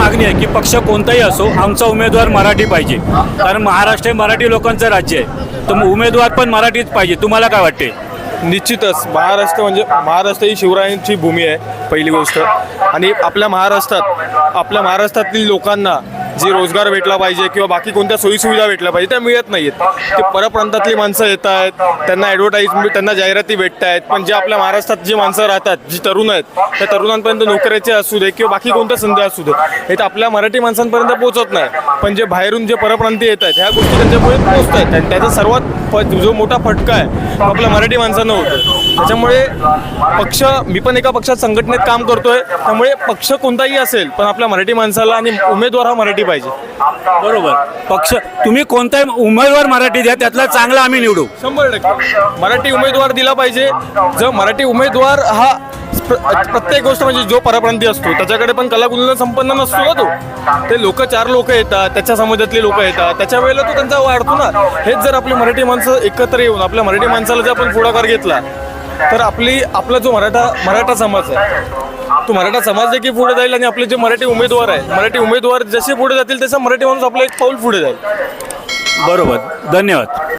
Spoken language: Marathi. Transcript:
मागणी आहे की पक्ष कोणताही असो, आमचा उमेदवार मराठी पाहिजे. कारण महाराष्ट्र हे मराठी लोकांचं राज्य आहे, तर उमेदवार पण मराठीच पाहिजे. तुम्हाला काय वाटते? निश्चितच महाराष्ट्र म्हणजे महाराष्ट्र ही शिवरायांची भूमी आहे पहिली गोष्ट. आणि आपल्या महाराष्ट्रातील लोकांना जे रोजगार भेटला पाहिजे किंवा बाकी कोणत्या सोयीसुविधा भेटल्या पाहिजे त्या मिळत नाही आहेत. ते परप्रांतातली माणसं येत आहेत, त्यांना ॲडव्हर्टाईजमेंट, त्यांना जाहिराती भेटत आहेत, पण जे आपल्या महाराष्ट्रात जी माणसं राहतात, जी तरुण आहेत, त्या तरुणांपर्यंत नोकऱ्याचे असू दे किंवा बाकी कोणत्या संधी असू दे, हे तर आपल्या मराठी माणसांपर्यंत पोहोचत नाही. पण जे बाहेरून जे परप्रांतीय येत आहेत ह्या गोष्टी त्यांच्यापर्यंत पोहोचत आहेत. आणि त्याचा सर्वात जो मोठा फटका आहे तो आपल्या मराठी माणसांना होतो. त्याच्यामुळे पक्ष, मी पण एका पक्षात संघटनेत काम करतोय, त्यामुळे पक्ष कोणताही असेल पण आपल्या मराठी माणसाला आणि उमेदवार हा मराठी पाहिजे. बरोबर. पक्ष तुम्ही कोणताही उमेदवार मराठी द्या, त्यातला चांगला आम्ही निवडू. 100% मराठी उमेदवार दिला पाहिजे. जर मराठी उमेदवार हा प्रत्येक गोष्ट म्हणजे जो परप्रांतीय असतो त्याच्याकडे पण कलाकुलना संपन्न नसतो ना तो. ते चार लोक येतात, त्याच्या समाजातले लोक येतात, त्याच्या वेळेला तो त्यांचा वाढतो ना. हेच जर आपली मराठी माणसं एकत्र येऊन आपल्या मराठी माणसाला जर आपण पुढाकार घेतला तर आपला जो मराठा समाज आहे तो मराठा समाज देखील पुढे जाईल. आणि आपले जे मराठी उमेदवार जसे पुढे जातील तसं मराठी माणूस आपलं एक पाऊल पुढे जाईल. बरोबर. धन्यवाद.